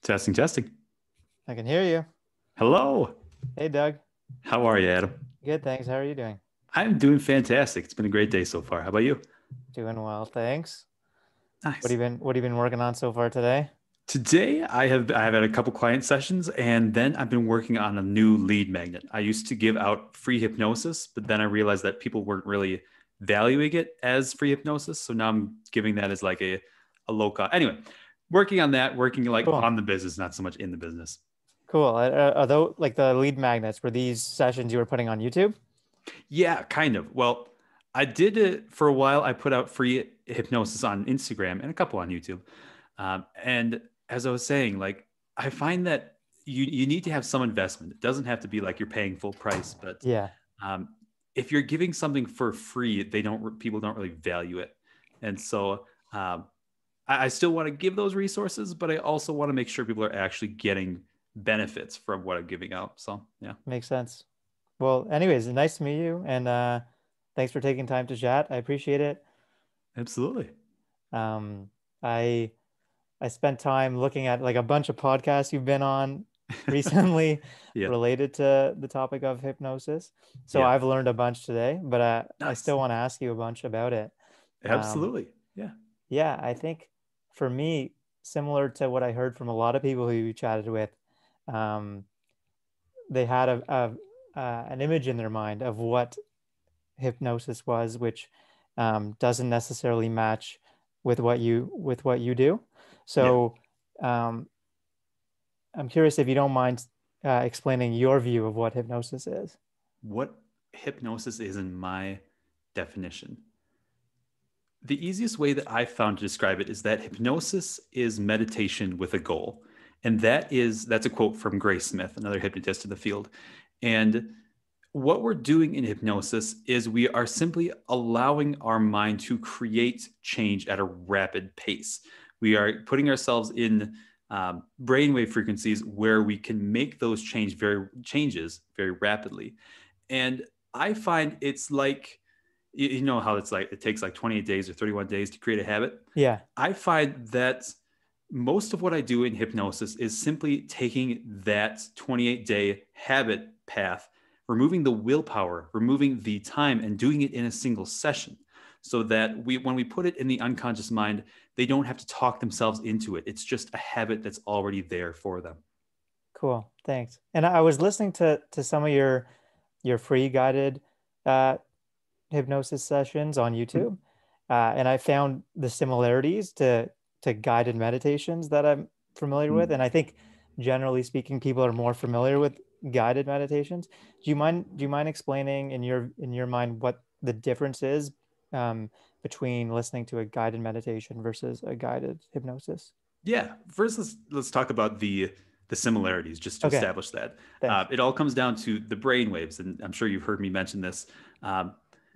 Testing, testing. I can hear you. Hello. Hey, Doug. How are you, Adam? Good, thanks. How are you doing? I'm doing fantastic. It's been a great day so far. How about you? Doing well, thanks. Nice. What have you been working on so far today? Today I have had a couple client sessions and then I've been working on a new lead magnet. I used to give out free hypnosis, but then I realized that people weren't really valuing it as free hypnosis. So now I'm giving that as like a low cost. Anyway, working on that, working like Cool. on the business, not so much in the business. Cool. Are those like the lead magnets? Were these sessions you were putting on YouTube? Yeah, kind of. Well, I did it for a while. I put out free hypnosis on Instagram and a couple on YouTube. And as I was saying, like I find that you need to have some investment. It doesn't have to be like you're paying full price, but Yeah, um, if you're giving something for free, people don't really value it. And so I still want to give those resources, but I also want to make sure people are actually getting benefits from what I'm giving out. So yeah, makes sense. Well, anyways, nice to meet you, and thanks for taking time to chat. I appreciate it. absolutely. Um, I I spent time looking at like a bunch of podcasts you've been on recently Yeah, related to the topic of hypnosis. So yeah. I've learned a bunch today, but I Nice. still want to ask you a bunch about it. Um, Absolutely. Yeah. yeah, I think for me, similar to what I heard from a lot of people who you chatted with, um, they had an image in their mind of what hypnosis was, which doesn't necessarily match with what you do. Yeah. So um, I'm curious if you don't mind explaining your view of what hypnosis is. What hypnosis is in my definition. The easiest way that I've found to describe it is that hypnosis is meditation with a goal. And that's a quote from Gray Smith, another hypnotist in the field. And what we're doing in hypnosis is we are simply allowing our mind to create change at a rapid pace. We are putting ourselves in brainwave frequencies where we can make those changes very rapidly. And I find it's like, you know how it's like it takes like 28 days or 31 days to create a habit. Yeah, I find that most of what I do in hypnosis is simply taking that 28-day habit path, removing the willpower, removing the time, and doing it in a single session so that when we put it in the unconscious mind, they don't have to talk themselves into it. It's just a habit that's already there for them. cool. Thanks. And I was listening to some of your free guided uh, hypnosis sessions on YouTube, and I found the similarities to guided meditations that I'm familiar with. And I think generally speaking, people are more familiar with guided meditations. Do you mind explaining in your mind what the difference is um, between listening to a guided meditation versus a guided hypnosis? Yeah. First, let's talk about the similarities, just to Okay, establish that. thanks. It all comes down to the brain waves, and I'm sure you've heard me mention this. Um,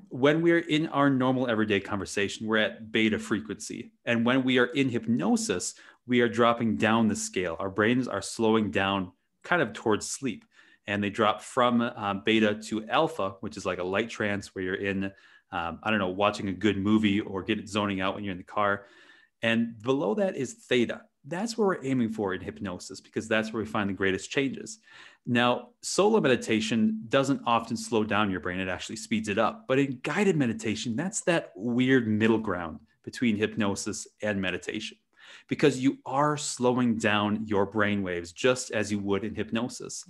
when we're in our normal everyday conversation, we're at beta frequency, and when we are in hypnosis, we are dropping down the scale. Our brains are slowing down, kind of towards sleep, and they drop from beta to alpha, which is like a light trance where you're in, I don't know, watching a good movie or get zoning out when you're in the car. And below that is theta. That's where we're aiming for in hypnosis because that's where we find the greatest changes. Now, solo meditation doesn't often slow down your brain, it actually speeds it up. But in guided meditation, that's that weird middle ground between hypnosis and meditation because you are slowing down your brain waves just as you would in hypnosis.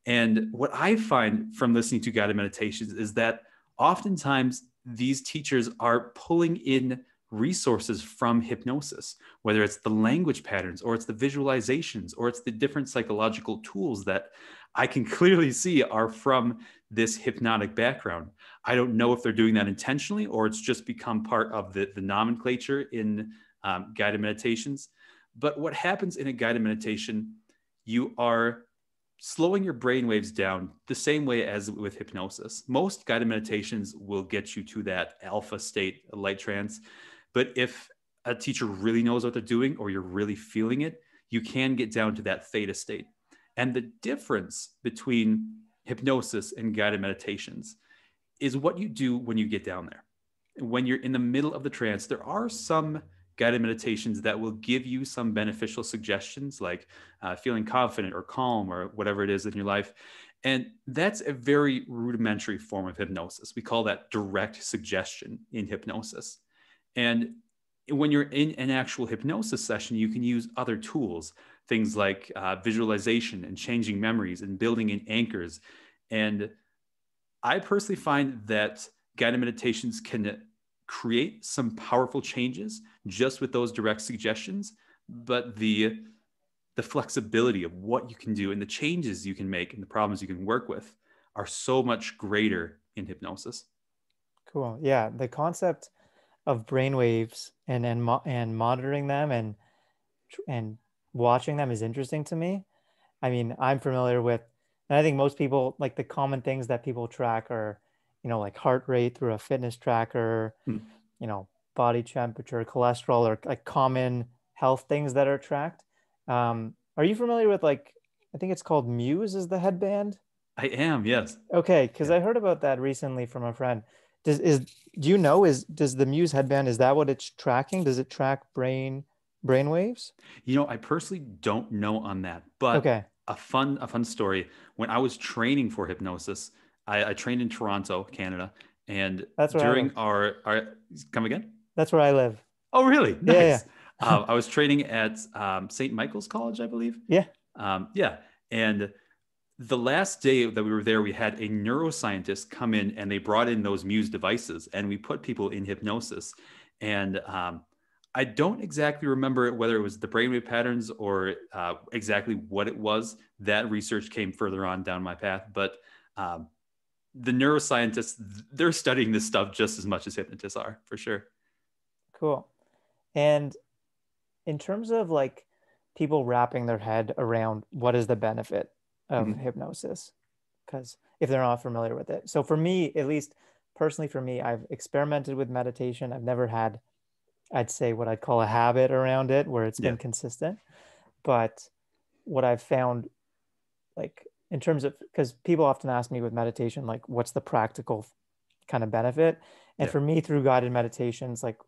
And what I find from listening to guided meditations is that oftentimes these teachers are pulling in resources from hypnosis, whether it's the language patterns or it's the visualizations or it's the different psychological tools that I can clearly see are from this hypnotic background. I don't know if they're doing that intentionally or it's just become part of the nomenclature in guided meditations. But what happens in a guided meditation, you are slowing your brain waves down the same way as with hypnosis. Most guided meditations will get you to that alpha state, light trance. But if a teacher really knows what they're doing or you're really feeling it, you can get down to that theta state. And the difference between hypnosis and guided meditations is what you do when you get down there. When you're in the middle of the trance, there are some guided meditations that will give you some beneficial suggestions, like feeling confident or calm or whatever it is in your life. And that's a very rudimentary form of hypnosis. We call that direct suggestion in hypnosis. And when you're in an actual hypnosis session, you can use other tools, things like visualization and changing memories and building in anchors. And I personally find that guided meditations can create some powerful changes just with those direct suggestions, but the flexibility of what you can do and the changes you can make and the problems you can work with are so much greater in hypnosis. Cool. Yeah, the concept of brainwaves and monitoring them and watching them is interesting to me. I mean, I'm familiar with, and I think most people, like the common things that people track are, like heart rate through a fitness tracker, Hmm. Body temperature, cholesterol, or like common health things that are tracked. Are you familiar with, like, I think it's called Muse is the headband? I am, yes. Okay, because Yeah. I heard about that recently from a friend. Do you know, does the Muse headband, is that what it's tracking? Does it track brain waves? I personally don't know on that, but Okay, a fun story. When I was training for hypnosis, I trained in Toronto, Canada, and that's where I live. during our come again? That's where I live. Oh, really? Yeah, Nice. yeah. I was training at St. Michael's College, I believe. Yeah, Yeah, and the last day that we were there, we had a neuroscientist come in and they brought in those Muse devices and we put people in hypnosis. And I don't exactly remember whether it was the brainwave patterns or exactly what it was. That research came further on down my path. But um, the neuroscientists, they're studying this stuff just as much as hypnotists are, for sure. cool. And in terms of like people wrapping their head around what is the benefit of Mhm. hypnosis, because if they're not familiar with it. So for me, at least personally for me, I've experimented with meditation. I've never had, I'd say, what I'd call a habit around it where it's Yeah, been consistent. But what I've found, like in terms of, because people often ask me with meditation, like, what's the practical kind of benefit? And yeah, for me, through guided meditations, like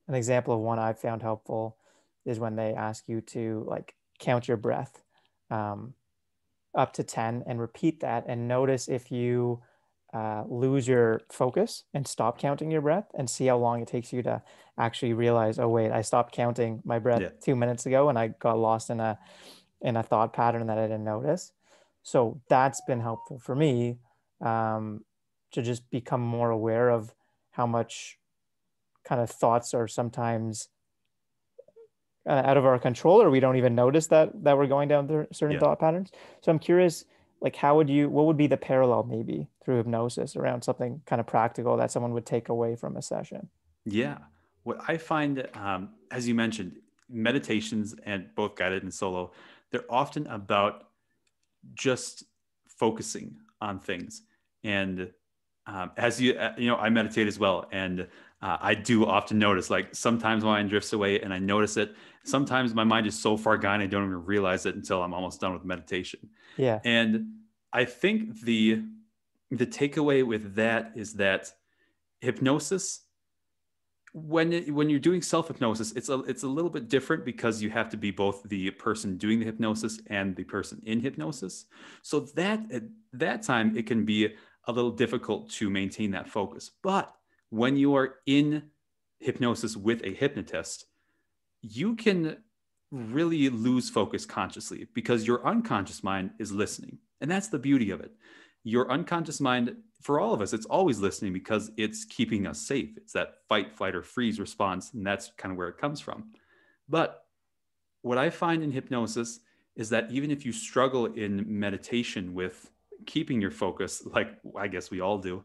an example of one I've found helpful is when they ask you to like count your breath um, up to 10 and repeat that and notice if you lose your focus and stop counting your breath and see how long it takes you to actually realize, oh wait, I stopped counting my breath yeah. 2 minutes ago and I got lost in a thought pattern that I didn't notice. So that's been helpful for me, to just become more aware of how much kind of thoughts are sometimes out of our control, or we don't even notice that we're going down certain Yeah. thought patterns. So I'm curious, like, what would be the parallel maybe through hypnosis around something kind of practical that someone would take away from a session? Yeah. What I find, as you mentioned, meditations and both guided and solo, they're often about just focusing on things. And as I meditate as well. And I do often notice, like sometimes my mind drifts away and I notice it. Sometimes my mind is so far gone, I don't even realize it until I'm almost done with meditation. Yeah. And I think the takeaway with that is that hypnosis, when you're doing self hypnosis, it's a little bit different because you have to be both the person doing the hypnosis and the person in hypnosis. So that at that time it can be a little difficult to maintain that focus. But when you are in hypnosis with a hypnotist, you can really lose focus consciously because your unconscious mind is listening. And that's the beauty of it. Your unconscious mind, for all of us, it's always listening because it's keeping us safe. It's that fight, flight, or freeze response. And that's kind of where it comes from. But what I find in hypnosis is that even if you struggle in meditation with keeping your focus, like I guess we all do,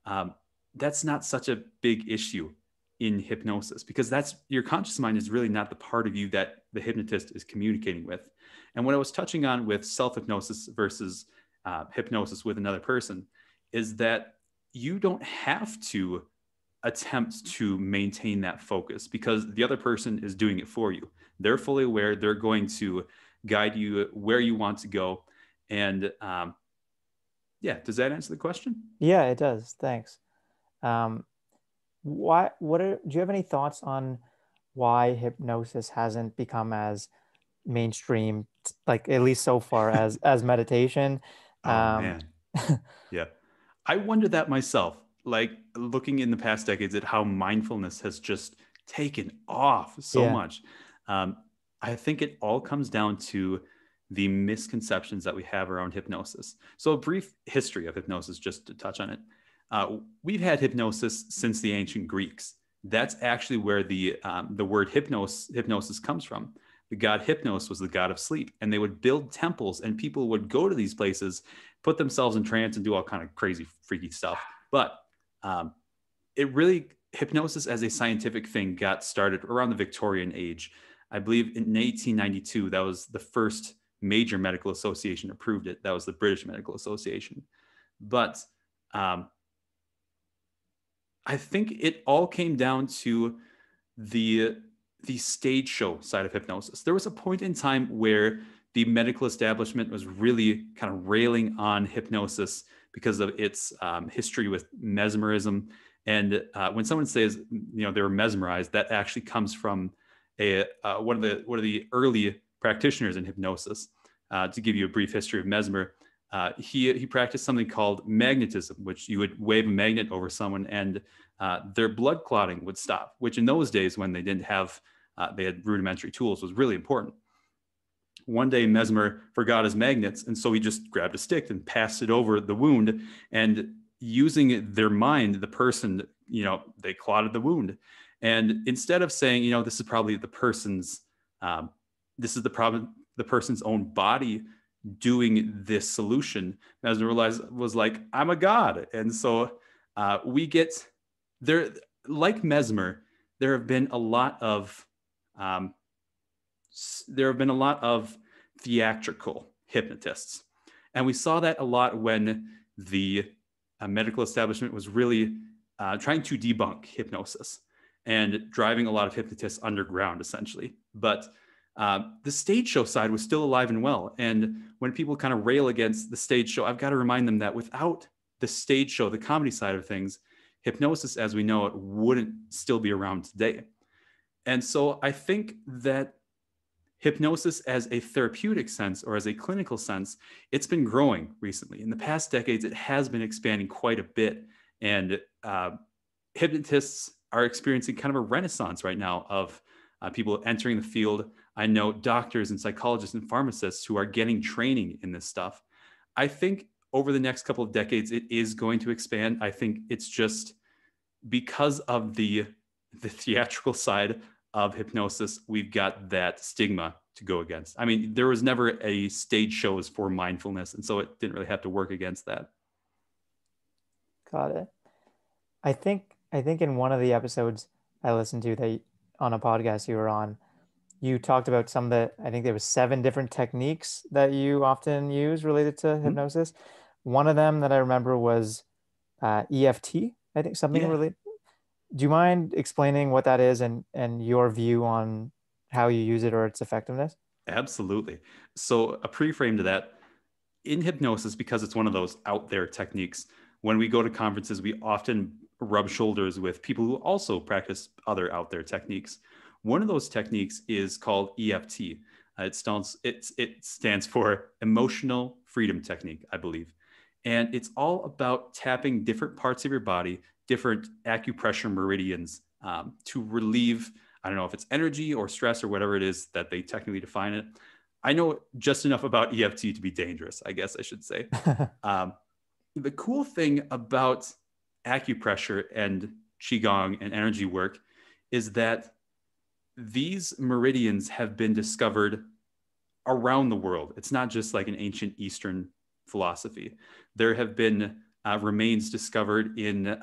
um, that's not such a big issue in hypnosis because that's your conscious mind is really not the part of you that the hypnotist is communicating with. And what I was touching on with self hypnosis versus hypnosis with another person is that you don't have to attempt to maintain that focus because the other person is doing it for you. They're fully aware. They're going to guide you where you want to go. And yeah, does that answer the question? Yeah, it does. Thanks. Um, do you have any thoughts on why hypnosis hasn't become as mainstream, like at least so far as meditation. Oh Um, man. Yeah. I wonder that myself, like looking in the past decades at how mindfulness has just taken off so yeah, much. Um, I think it all comes down to the misconceptions that we have around hypnosis. So, a brief history of hypnosis, just to touch on it. We've had hypnosis since the ancient Greeks. That's actually where the word hypnosis comes from. The god Hypnos was the god of sleep, and they would build temples, and people would go to these places, put themselves in trance, and do all kind of crazy, freaky stuff. But um, it really hypnosis as a scientific thing got started around the Victorian age. I believe in 1892 that was the first major medical association approved it. That was the British Medical Association. But um, I think it all came down to the the stage show side of hypnosis. There was a point in time where the medical establishment was really kind of railing on hypnosis because of its history with mesmerism. And when someone says, they were mesmerized, that actually comes from one of the early practitioners in hypnosis. To give you a brief history of Mesmer, he practiced something called magnetism, which you would wave a magnet over someone and their blood clotting would stop, which in those days when they didn't have, they had rudimentary tools, was really important. One day Mesmer forgot his magnets, and so he just grabbed a stick and passed it over the wound, and using their mind, the person, they clotted the wound. And instead of saying, this is probably the person's, this is the problem, the person's own body doing this solution, Mesmer was like, I'm a god. And so we get there, like Mesmer, there have been a lot of um, theatrical hypnotists, and we saw that a lot when the medical establishment was really trying to debunk hypnosis and driving a lot of hypnotists underground, essentially. But the stage show side was still alive and well. And when people kind of rail against the stage show, I've got to remind them that without the stage show, the comedy side of things, hypnosis as we know it wouldn't still be around today. And so I think that hypnosis as a therapeutic sense or as a clinical sense, it's been growing recently. In the past decades, it has been expanding quite a bit. And hypnotists are experiencing kind of a renaissance right now of people entering the field. I know doctors and psychologists and pharmacists who are getting training in this stuff. I think over the next couple of decades, it is going to expand. I think it's just because of the theatrical side of hypnosis, we've got that stigma to go against. I mean, there was never a stage shows for mindfulness, and so it didn't really have to work against that. got it. I think in one of the episodes I listened to that on a podcast you were on, you talked about some of the, I think there was 7 different techniques that you often use related to Hmm? hypnosis. One of them that I remember was EFT, I think something Yeah, related. Do you mind explaining what that is and your view on how you use it or its effectiveness? absolutely. So a pre-frame to that, in hypnosis, because it's one of those out there techniques, when we go to conferences, we often rub shoulders with people who also practice other out there techniques. One of those techniques is called EFT. It stands for Emotional Freedom Technique, I believe. And it's all about tapping different parts of your body, different acupressure meridians to relieve, I don't know if it's energy or stress or whatever it is that they technically define it. I know just enough about EFT to be dangerous, I guess I should say. Um, the cool thing about acupressure and qigong and energy work is that these meridians have been discovered around the world. It's not just like an ancient Eastern philosophy. There have been remains discovered in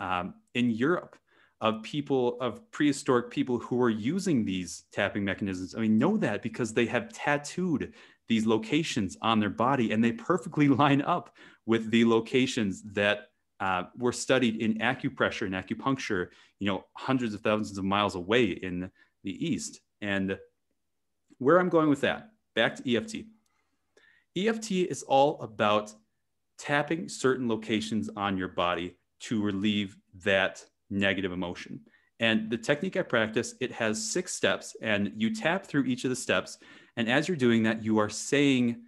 Europe of people, of prehistoric people who were using these tapping mechanisms. I mean, know that because they have tattooed these locations on their body, and they perfectly line up with the locations that were studied in acupressure and acupuncture, hundreds of thousands of miles away in the East. And where I'm going with that, back to EFT. EFT is all about tapping certain locations on your body to relieve that negative emotion. And the technique I practice, it has 6 steps, and you tap through each of the steps. And as you're doing that, you are saying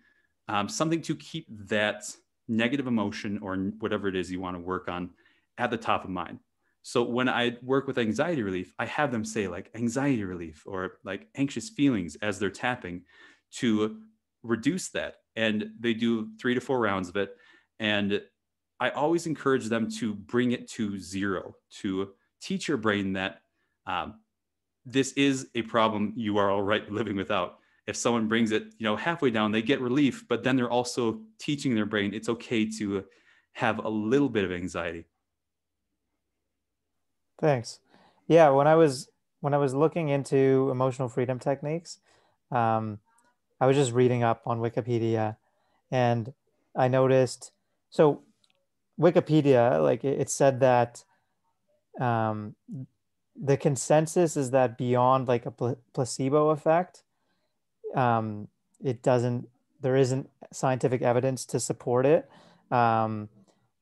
something to keep that negative emotion or whatever it is you want to work on at the top of mind. So when I work with anxiety relief, I have them say like anxiety relief or like anxious feelings as they're tapping to reduce that. And they do 3 to 4 rounds of it. And I always encourage them to bring it to 0, to teach your brain that this is a problem you are all right living without. If someone brings it, halfway down, they get relief, but then they're also teaching their brain it's okay to have a little bit of anxiety. Thanks. Yeah, when I was looking into emotional freedom techniques, um, I was just reading up on Wikipedia, and I noticed so Wikipedia, like it said that um, the consensus is that beyond like a placebo effect, um, it doesn't, there isn't scientific evidence to support it, um,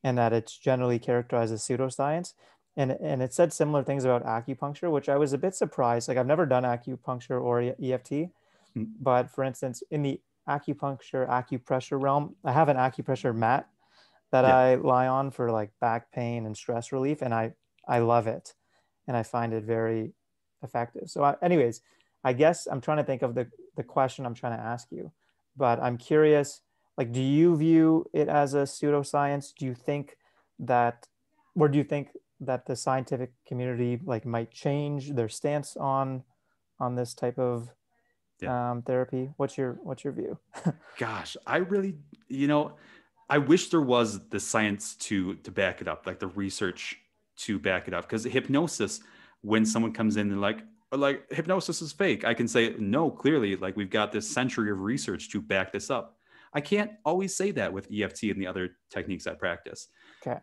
and that it's generally characterized as pseudoscience. And it said similar things about acupuncture, which I was a bit surprised. Like I've never done acupuncture or EFT, Mm. but for instance, in the acupressure realm, I have an acupressure mat that Yeah. I lie on for like back pain and stress relief, and I love it, and I find it very effective. So, anyways, I guess I'm trying to think of the question I'm trying to ask you, but I'm curious. Like, do you view it as a pseudoscience? Do you think that, or do you think that the scientific community like might change their stance on this type of Yeah. therapy? What's your view? Gosh, I really, you know, I wish there was the science to back it up, like the research to back it up. Because hypnosis, when someone comes in and like hypnosis is fake, I can say no, clearly, like we've got this century of research to back this up. I can't always say that with EFT and the other techniques I practice. Okay.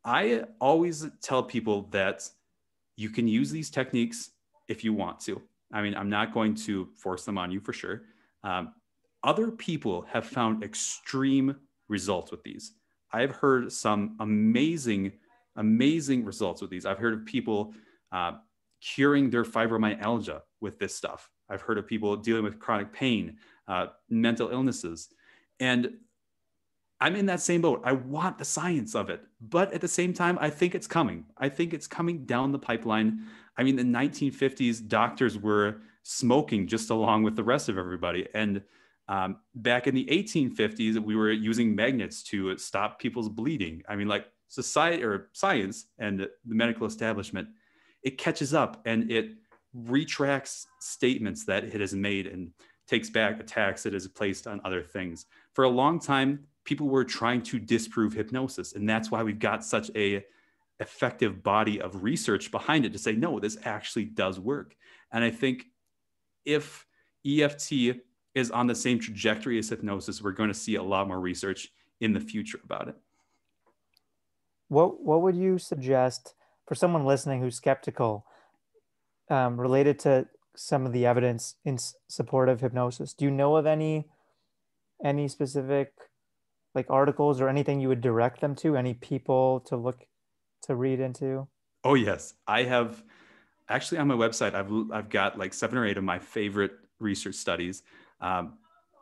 I always tell people that you can use these techniques if you want to. I mean, I'm not going to force them on you for sure. Um, Other people have found extreme results with these. I've heard some amazing, amazing results with these. I've heard of people uh, curing their fibromyalgia with this stuff. I've heard of people dealing with chronic pain, mental illnesses. And I'm in that same boat. I want the science of it, but at the same time, I think it's coming. I think it's coming down the pipeline. I mean, the 1950s, doctors were smoking just along with the rest of everybody, and back in the 1850s, we were using magnets to stop people's bleeding. I mean, like society or science and the medical establishment, it catches up and it retracts statements that it has made and takes back attacks it has placed on other things. For a long time, people were trying to disprove hypnosis, and that's why we've got such a effective body of research behind it to say no, this actually does work. And I think if EFT is on the same trajectory as hypnosis, we're going to see a lot more research in the future about it. What would you suggest for someone listening who's skeptical, related to some of the evidence in support of hypnosis? Do you know of any specific like articles or anything you would direct them to? Any people to read into? Oh yes, I have actually on my website. I've got like 7 or 8 of my favorite research studies. Um,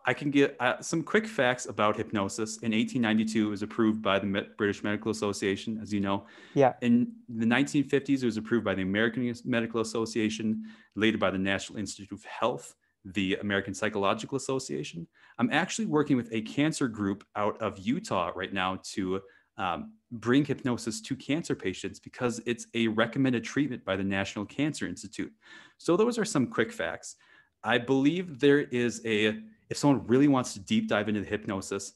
I can get some quick facts about hypnosis. In 1892, it was approved by the British Medical Association, as you know. Yeah. In the 1950s, it was approved by the American Medical Association, later by the National Institute of Health, the American Psychological Association. I'm actually working with a cancer group out of Utah right now to bring hypnosis to cancer patients because it's a recommended treatment by the National Cancer Institute. So those are some quick facts. I believe there is if someone really wants to deep dive into the hypnosis,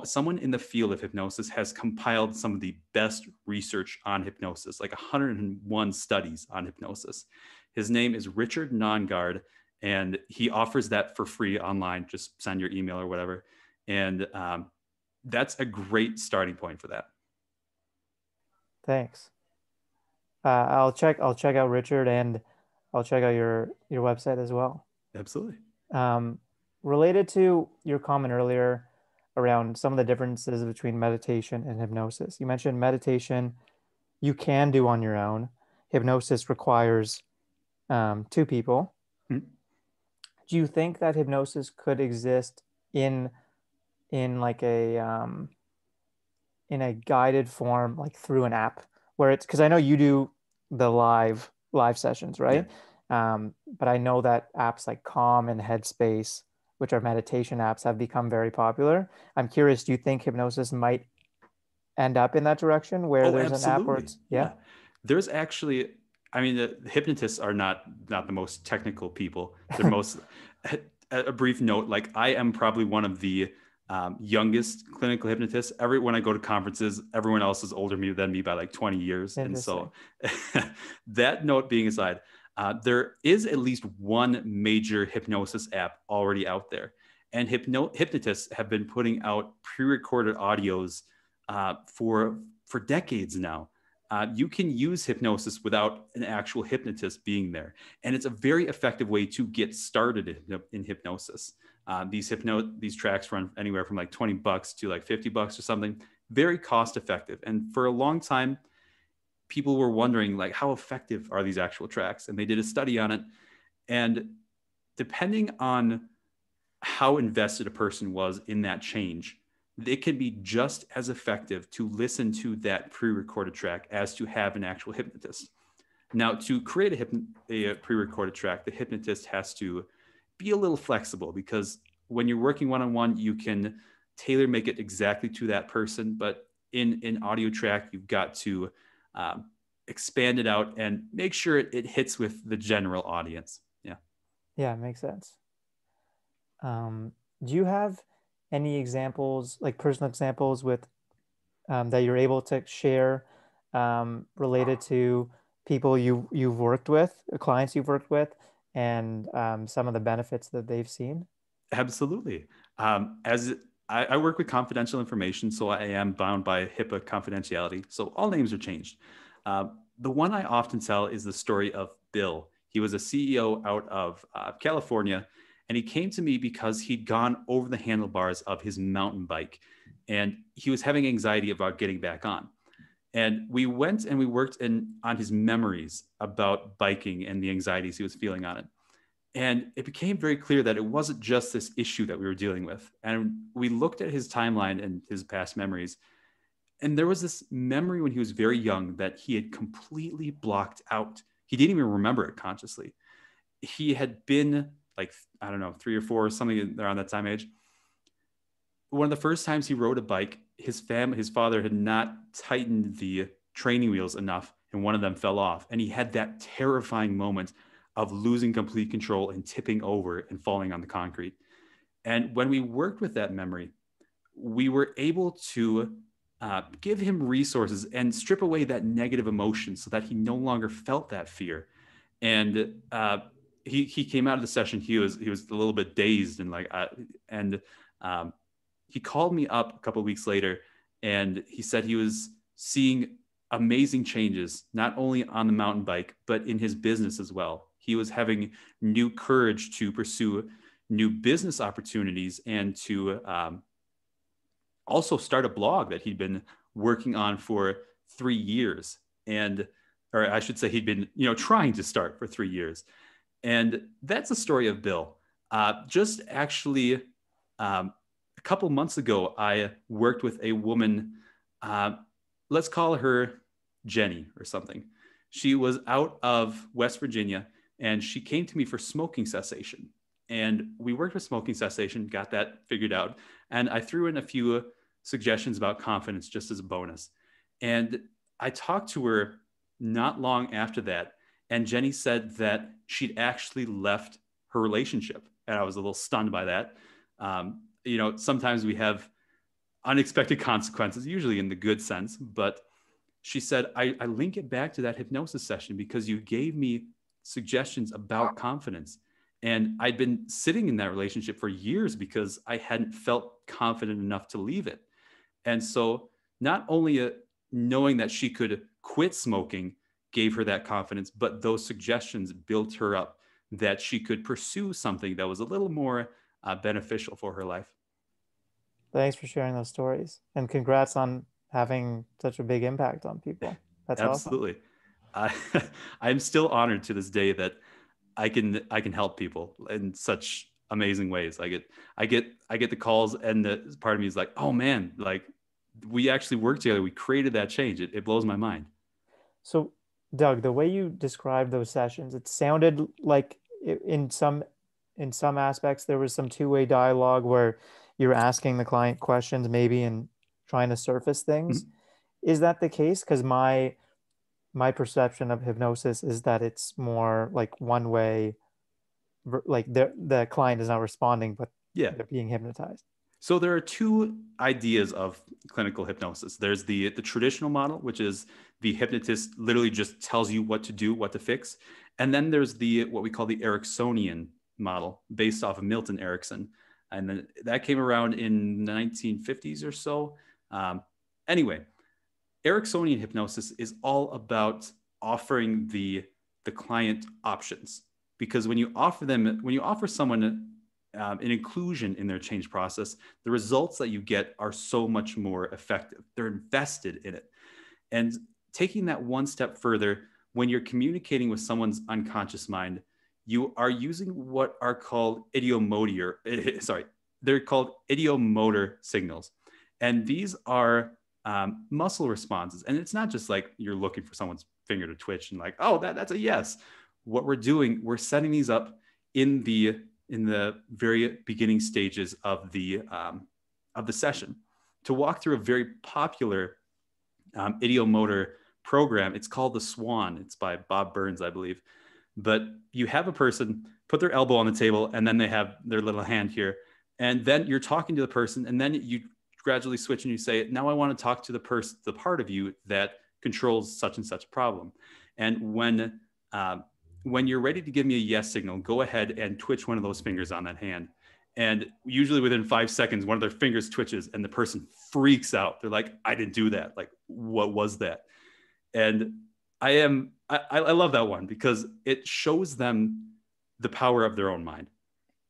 someone in the field of hypnosis has compiled some of the best research on hypnosis, like 101 studies on hypnosis. His name is Richard Nongard, and he offers that for free online. Just send your email or whatever. And that's a great starting point for that. Thanks. I'll check out Richard, and I'll check out your website as well. Absolutely. Um, Related to your comment earlier around some of the differences between meditation and hypnosis, you mentioned meditation you can do on your own. hypnosis requires two people. Mhm. Do you think that hypnosis could exist in like in a guided form, like through an app, where it's, because I know you do the live sessions, Yeah. right? But I know that apps like Calm and Headspace, which are meditation apps, have become very popular. I'm curious, do you think hypnosis might end up in that direction where Oh, there's an app where absolutely. it's, yeah, Yeah. There's actually, I mean, the hypnotists are not the most technical people. They're most a brief note, like I am probably one of the youngest clinical hypnotists. When I go to conferences, everyone else is older than me by like 20 years. And interesting. so that note being aside, there is at least one major hypnosis app already out there. And hypnotists have been putting out pre-recorded audios for decades now. You can use hypnosis without an actual hypnotist being there, and it's a very effective way to get started in hypnosis. These tracks run anywhere from like $20 to like $50 or something. Very cost effective, and for a long time, people were wondering like how effective are these actual tracks, and they did a study on it. And depending on how invested a person was in that change, it can be just as effective to listen to that pre-recorded track as to have an actual hypnotist. Now, to create a pre-recorded track, the hypnotist has to be a little flexible, because when you're working one-on-one, you can tailor make it exactly to that person. But in audio track, you've got to expand it out and make sure it hits with the general audience. Yeah. Yeah, it makes sense. Um, do you have any examples, like personal examples with that you're able to share related to people you've worked with, clients you've worked with, and some of the benefits that they've seen? Absolutely. As I work with confidential information, so I am bound by HIPAA confidentiality. So all names are changed. The one I often tell is the story of Bill. He was a CEO out of California, and he came to me because he'd gone over the handlebars of his mountain bike, and he was having anxiety about getting back on. And we went and we worked on his memories about biking and the anxieties he was feeling on it. And it became very clear that it wasn't just this issue that we were dealing with. And we looked at his timeline and his past memories. And there was this memory when he was very young that he had completely blocked out. He didn't even remember it consciously. He had been like, I don't know, 3 or 4 or something around that time age. One of the first times he rode a bike, his father had not tightened the training wheels enough, and one of them fell off. And he had that terrifying moment of losing complete control and tipping over and falling on the concrete. And when we worked with that memory, we were able to give him resources and strip away that negative emotion so that he no longer felt that fear. And he came out of the session. He was a little bit dazed and and he called me up a couple of weeks later, and he said he was seeing amazing changes, not only on the mountain bike, but in his business as well. He was having new courage to pursue new business opportunities and to also start a blog that he'd been working on for 3 years. And, or I should say, he'd been, trying to start for 3 years. And that's the story of Bill. Just actually, a couple months ago, I worked with a woman, let's call her Jenny or something. She was out of West Virginia, and she came to me for smoking cessation. And we worked with smoking cessation, got that figured out. And I threw in a few suggestions about confidence just as a bonus. And I talked to her not long after that. And Jenny said that she'd actually left her relationship. And I was a little stunned by that. Sometimes we have unexpected consequences, usually in the good sense. But she said, I link it back to that hypnosis session because you gave me suggestions about confidence. And I'd been sitting in that relationship for years because I hadn't felt confident enough to leave it. And so not only knowing that she could quit smoking gave her that confidence, but those suggestions built her up that she could pursue something that was a little more beneficial for her life. Thanks for sharing those stories, and congrats on having such a big impact on people. That's awesome. Absolutely. I, I'm still honored to this day that I can help people in such amazing ways. I get the calls, and the part of me is like, oh man, like we actually worked together. We created that change. It blows my mind. So, Doug, the way you described those sessions, it sounded like in some aspects there was some two-way dialogue where you're asking the client questions maybe and trying to surface things. Mhm. Is that the case? Because my perception of hypnosis is that it's more like one way, like the client is not responding, but Yeah. they're being hypnotized. So there are two ideas of clinical hypnosis. There's the traditional model, which is the hypnotist literally just tells you what to do, what to fix. And then there's the what we call the Ericksonian model, based off of Milton Erickson. And then that came around in the 1950s or so. Um, anyway, Ericksonian hypnosis is all about offering the client options, because when you offer someone an inclusion in their change process, the results that you get are so much more effective. They're invested in it. And taking that one step further, when you're communicating with someone's unconscious mind, you are using what are called they're called idiomotor signals. And these are muscle responses. And it's not just like you're looking for someone's finger to twitch and like, oh, that's a yes. What we're doing, we're setting these up in the very beginning stages of the session to walk through a very popular idiomotor program. It's called the Swan. It's by Bob Burns, I believe. But you have a person put their elbow on the table, and then they have their little hand here, and then you're talking to the person, and then you gradually switch and you say, now I want to talk to the part of you that controls such and such a problem. And when you're ready to give me a yes signal, go ahead and twitch one of those fingers on that hand. And usually within 5 seconds, one of their fingers twitches and the person freaks out. They're like, I didn't do that. Like, what was that? And I love that one because it shows them the power of their own mind.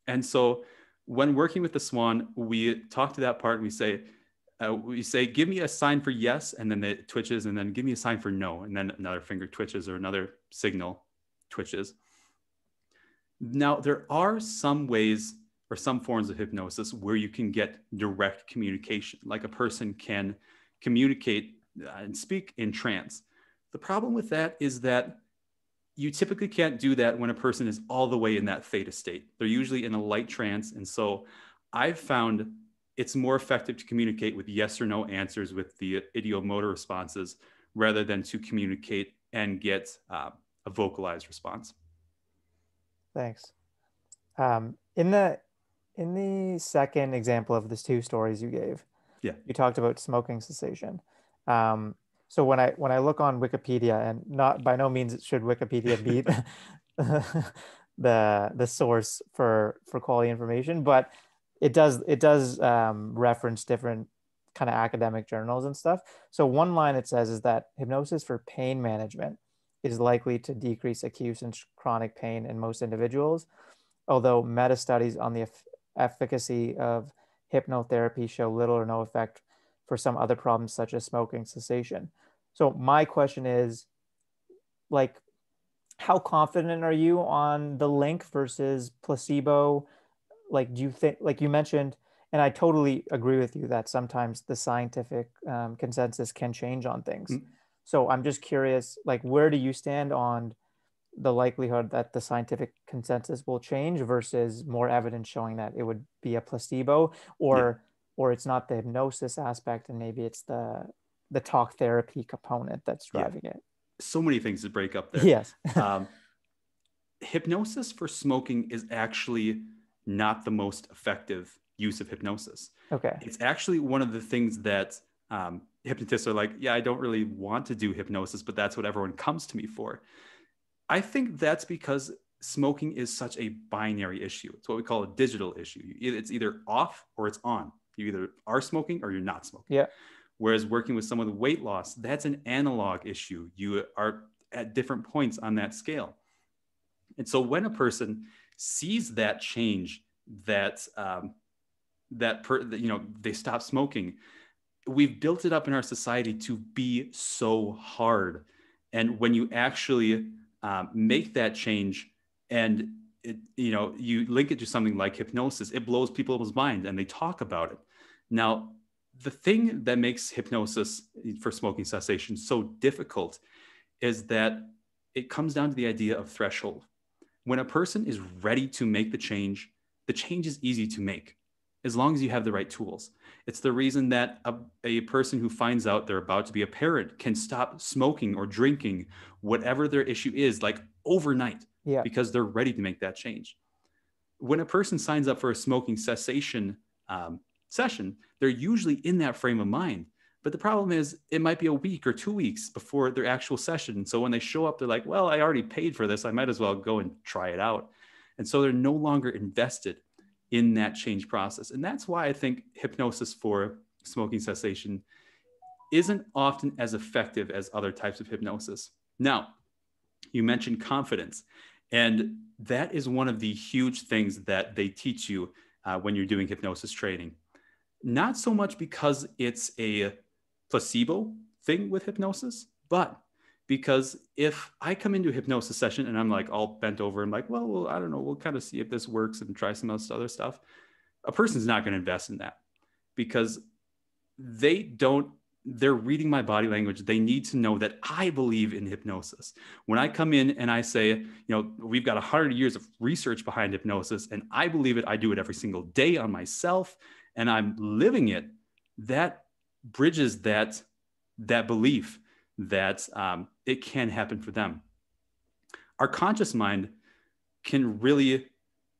And so when working with the Swan, we talk to that part and we say, give me a sign for yes, and then it twitches, and then give me a sign for no, and then another finger twitches or another signal twitches. Now, there are some ways or some forms of hypnosis where you can get direct communication, like a person can communicate and speak in trance. The problem with that is that you typically can't do that when a person is all the way in that theta state. They're usually in a light trance. And so I've found it's more effective to communicate with yes or no answers with the idiomotor responses rather than to communicate and get a vocalized response. Thanks. In the second example of the two stories you gave, Yeah. you talked about smoking cessation. So when I look on Wikipedia, and not by no means should Wikipedia beat the source for quality information, but it does reference different kind of academic journals and stuff. So one line it says is that hypnosis for pain management is likely to decrease acute and chronic pain in most individuals, although meta studies on the efficacy of hypnotherapy show little or no effect for some other problems such as smoking cessation. So my question is, like, how confident are you on the link versus placebo? Like, do you think, like you mentioned, and I totally agree with you that sometimes the scientific consensus can change on things. Mm. So I'm just curious, like, where do you stand on the likelihood that the scientific consensus will change versus more evidence showing that it would be a placebo, Yeah. or it's not the hypnosis aspect and maybe it's the talk therapy component that's Yeah. driving it? So many things to break up there. Yes. Hypnosis for smoking is actually not the most effective use of hypnosis. Okay. It's actually one of the things that hypnotists are like, yeah, I don't really want to do hypnosis, but that's what everyone comes to me for. I think that's because smoking is such a binary issue. It's what we call a digital issue. It's either off or it's on. You either are smoking or you're not smoking. Yeah. Whereas working with someone with weight loss, that's an analog issue. You are at different points on that scale. And so when a person sees that change, they stop smoking, we've built it up in our society to be so hard. And when you actually make that change and you link it to something like hypnosis, it blows people's minds and they talk about it. Now, the thing that makes hypnosis for smoking cessation so difficult is that it comes down to the idea of threshold. When a person is ready to make the change is easy to make as long as you have the right tools. It's the reason that a person who finds out they're about to be a parent can stop smoking or drinking, whatever their issue is, like overnight, because they're ready to make that change. When a person signs up for a smoking cessation session, they're usually in that frame of mind. But the problem is it might be a week or 2 weeks before their actual session. So when they show up, they're like, well, I already paid for this. I might as well go and try it out. And so they're no longer invested in that change process. And that's why I think hypnosis for smoking cessation isn't often as effective as other types of hypnosis. Now, you mentioned confidence, and that is one of the huge things that they teach you when you're doing hypnosis training. Not so much because it's a placebo thing with hypnosis, but because if I come into a hypnosis session and I'm like all bent over and like, well, I don't know, we'll kind of see if this works and try some other stuff, a person's not going to invest in that because they're reading my body language. They need to know that I believe in hypnosis. When I come in and I say, we've got 100 years of research behind hypnosis and I believe it, I do it every single day on myself and I'm living it, that bridges that belief that it can happen for them. Our conscious mind can really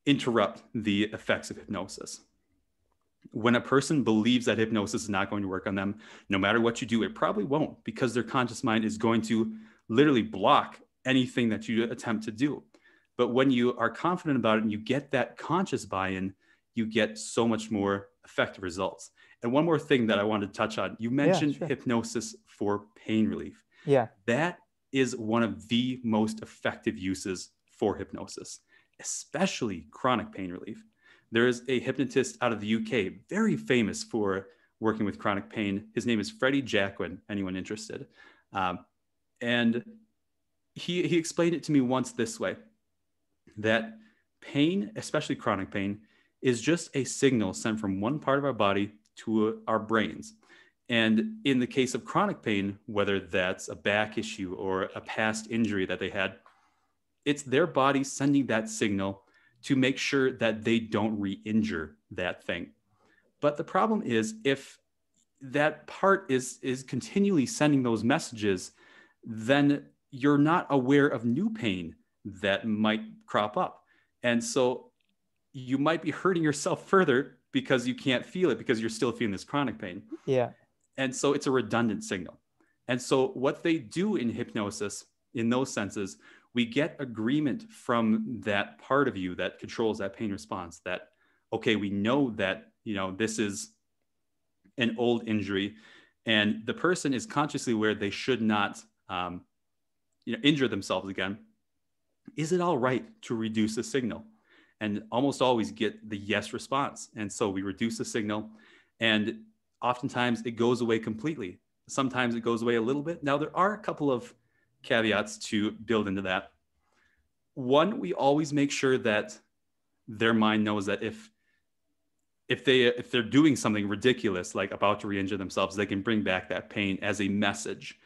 interrupt the effects of hypnosis. When a person believes that hypnosis is not going to work on them, no matter what you do, it probably won't, because their conscious mind is going to literally block anything that you attempt to do. But when you are confident about it and you get that conscious buy-in, you get so much more effective results. And one more thing that I wanted to touch on, you mentioned hypnosis for pain relief. Yeah. That is one of the most effective uses for hypnosis, especially chronic pain relief. There is a hypnotist out of the UK, very famous for working with chronic pain. His name is Freddie Jacquin, anyone interested. And he explained it to me once this way, that pain, especially chronic pain, is just a signal sent from one part of our body to our brains. And in the case of chronic pain, whether that's a back issue or a past injury that they had, it's their body sending that signal to make sure that they don't re-injure that thing. But the problem is, if that part is continually sending those messages, then you're not aware of new pain that might crop up. And so you might be hurting yourself further because you can't feel it because you're still feeling this chronic pain. Yeah. And so it's a redundant signal. And so what they do in hypnosis, in those senses, we get agreement from that part of you that controls that pain response, that, okay, we know that, this is an old injury and the person is consciously aware they should not, injure themselves again. Is it all right to reduce the signal? And almost always get the yes response. And so we reduce the signal, and oftentimes it goes away completely. Sometimes it goes away a little bit. Now, there are a couple of caveats to build into that. One, we always make sure that their mind knows that if they're doing something ridiculous, like about to re-injure themselves, they can bring back that pain as a message.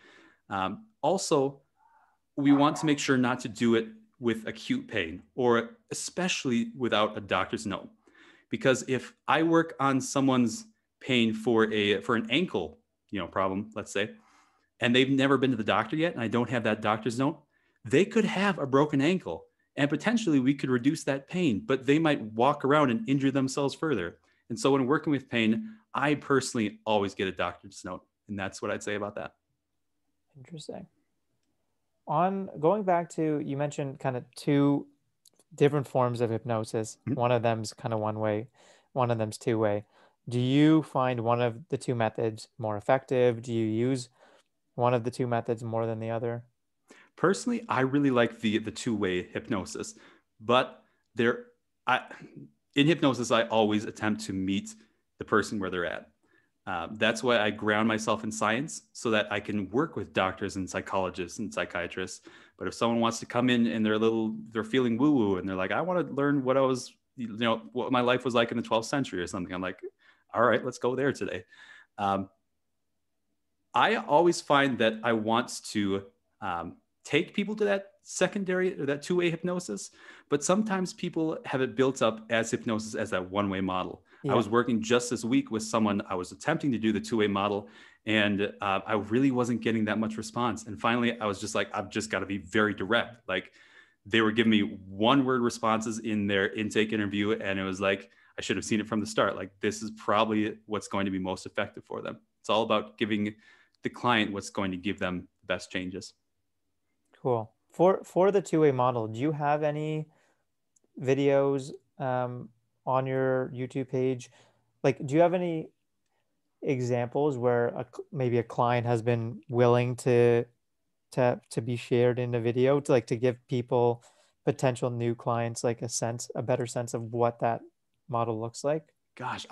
Also, we want to make sure not to do it with acute pain, or especially without a doctor's note. Because if I work on someone's pain for an ankle, problem, let's say, and they've never been to the doctor yet, and I don't have that doctor's note, they could have a broken ankle, and potentially we could reduce that pain, but they might walk around and injure themselves further. And so when working with pain, I personally always get a doctor's note, and that's what I'd say about that. Interesting. On going back to, you mentioned kind of two different forms of hypnosis. Mm-hmm. One of them's kind of one way, one of them's two way. Do you find one of the two methods more effective? Do you use one of the two methods more than the other? Personally, I really like the two-way hypnosis, but in hypnosis, I always attempt to meet the person where they're at. That's why I ground myself in science so that I can work with doctors and psychologists and psychiatrists. But if someone wants to come in and they're feeling woo woo and they're like, I want to learn what my life was like in the 12th century or something. I'm like, all right, let's go there today. Um, I always find that I want to take people to that secondary or that two-way hypnosis, but sometimes people have it built up as hypnosis as that one-way model. I Yeah. was working just this week with someone. I was attempting to do the two-way model, and I really wasn't getting that much response. And finally, I was just like, I've just got to be very direct. Like, they were giving me one-word responses in their intake interview, and it was like, I should have seen it from the start. Like, this is probably what's going to be most effective for them. It's all about giving the client what's going to give them the best changes. Cool. For the two-way model, do you have any videos on your YouTube page? Like, do you have any examples where maybe a client has been willing to be shared in a video to like to give people potential new clients like a better sense of what that model looks like? Gosh,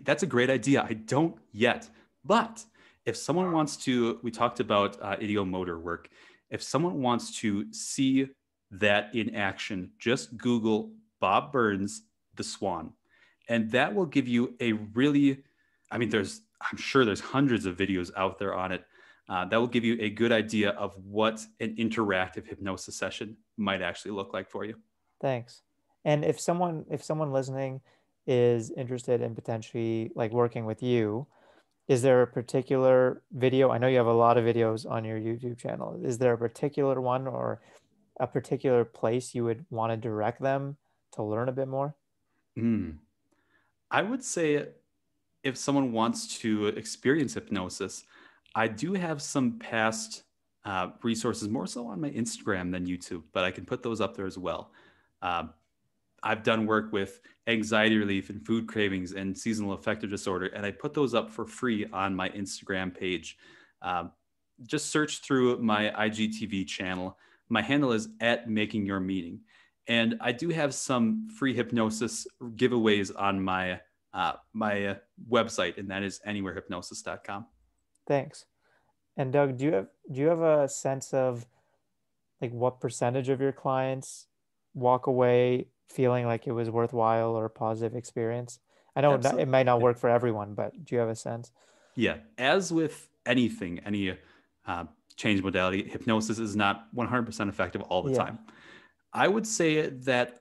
that's a great idea. I don't yet, but if someone wants to, we talked about ideomotor work. If someone wants to see that in action, just Google Bob Burns, the Swan, and that will give you a really, I mean, I'm sure there's hundreds of videos out there on it. That will give you a good idea of what an interactive hypnosis session might actually look like for you. Thanks. And if someone listening is interested in potentially like working with you, is there a particular video? I know you have a lot of videos on your YouTube channel. Is there a particular one or a particular place you would want to direct them to learn a bit more? Mm. I would say if someone wants to experience hypnosis, I do have some past resources, more so on my Instagram than YouTube, but I can put those up there as well. Um, I've done work with anxiety relief and food cravings and seasonal affective disorder, and I put those up for free on my Instagram page. Um, just search through my IGTV channel. My handle is at making your meaning. And I do have some free hypnosis giveaways on my website, and that is anywherehypnosis.com. Thanks. And Doug, do you have a sense of like what percentage of your clients walk away feeling like it was worthwhile or a positive experience? I know it Absolutely. might not Yeah. work for everyone, but do you have a sense? Yeah. As with anything, any uh, change modality, hypnosis is not 100% effective all the Yeah. time. I would say that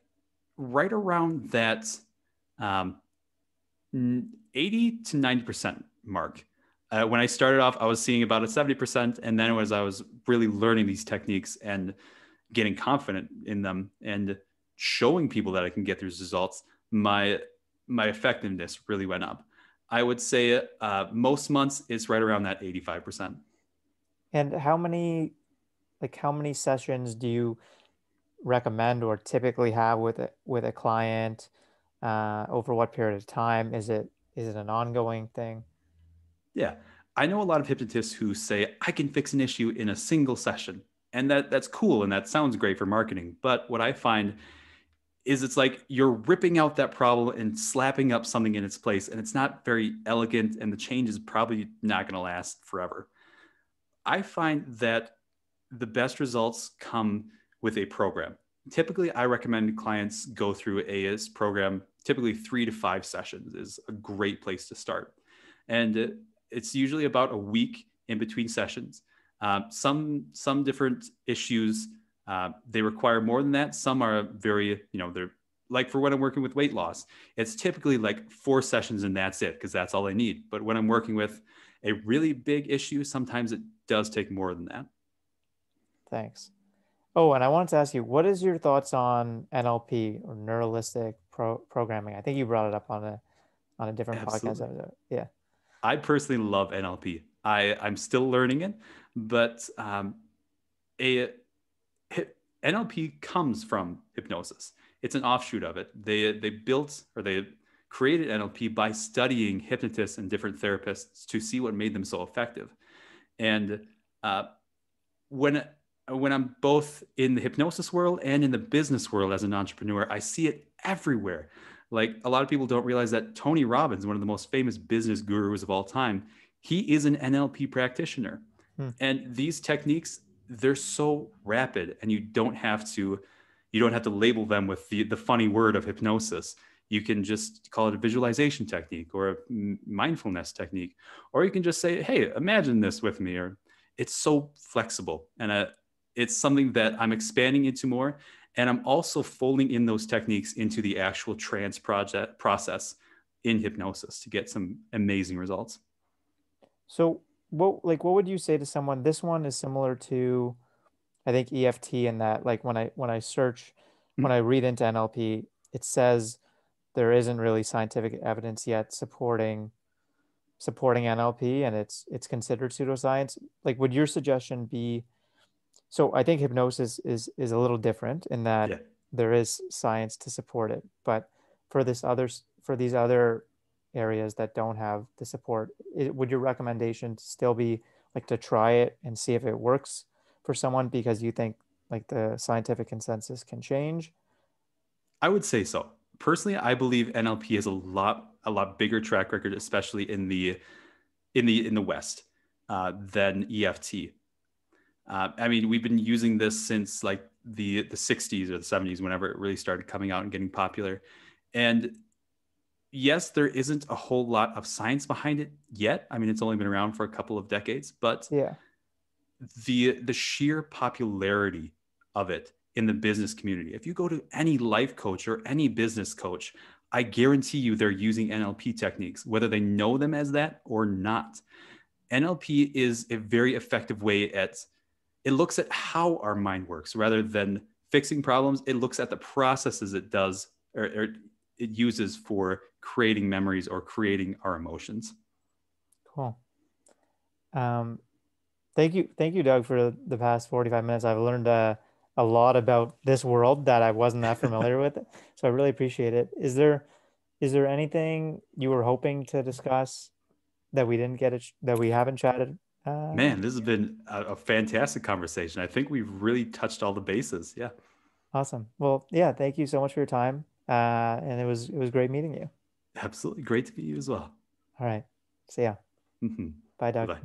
right around that um, 80 to 90% mark. When I started off, I was seeing about a 70%. And then as I was really learning these techniques and getting confident in them and showing people that I can get these results, my effectiveness really went up. I would say most months it's right around that 85%. And how many sessions do you recommend or typically have with a client? Over what period of time? Is it an ongoing thing? Yeah. I know a lot of hypnotists who say, I can fix an issue in a single session. And that's cool and that sounds great for marketing. But what I find is it's like you're ripping out that problem and slapping up something in its place. And it's not very elegant, and the change is probably not going to last forever. I find that the best results come with a program. Typically, I recommend clients go through a program. Typically, 3 to 5 sessions is a great place to start. And it's usually about a week in between sessions. Some different issues they require more than that. Some are very, they're like for when I'm working with weight loss, it's typically like 4 sessions and that's it because that's all I need. But when I'm working with a really big issue, sometimes it does take more than that. Thanks. Oh, and I wanted to ask you, what is your thoughts on NLP or neuralistic programming? I think you brought it up on a different podcast Absolutely. episode. Yeah. I personally love NLP. I'm still learning it, but a NLP comes from hypnosis. It's an offshoot of it. They built or they created NLP by studying hypnotists and different therapists to see what made them so effective. And uh, when when I'm both in the hypnosis world and in the business world as an entrepreneur, I see it everywhere. Like a lot of people don't realize that Tony Robbins, one of the most famous business gurus of all time, he is an NLP practitioner. Hmm. And these techniques, they're so rapid, and you don't have to label them with the funny word of hypnosis. You can just call it a visualization technique or a mindfulness technique, or you can just say, hey, imagine this with me. Or it's so flexible, and it's something that I'm expanding into more. And I'm also folding in those techniques into the actual trance project process in hypnosis to get some amazing results. So what would you say to someone? This one is similar to, I think, EFT, in that, like, when I read into NLP, it says there isn't really scientific evidence yet supporting NLP, and it's considered pseudoscience. Like, would your suggestion be, so I think hypnosis is a little different in that Yeah. there is science to support it, but for these other areas that don't have the support, would your recommendation still be like to try it and see if it works for someone, because you think like the scientific consensus can change? I would say so. Personally, I believe NLP has a lot bigger track record, especially in the West, than EFT. I mean, we've been using this since like the 60s or the 70s, whenever it really started coming out and getting popular. And yes, there isn't a whole lot of science behind it yet. I mean, it's only been around for a couple of decades, but Yeah. the sheer popularity of it in the business community. If you go to any life coach or any business coach, I guarantee you they're using NLP techniques, whether they know them as that or not. NLP is a very effective way at it looks at how our mind works rather than fixing problems. It looks at the processes it does or it uses for creating memories or creating our emotions. Cool. Um, thank you, Doug, for the past 45 minutes. I've learned a lot about this world that I wasn't that familiar with, so I really appreciate it. Is there anything you were hoping to discuss that we didn't get it, that we haven't chatted? Man, this has been a fantastic conversation. I think we've really touched all the bases. Yeah, Awesome. Well, yeah, thank you so much for your time. And it was great meeting you. absolutely. Great to meet you as well. All right. See ya. Mhm. Bye, Doug. Bye-bye.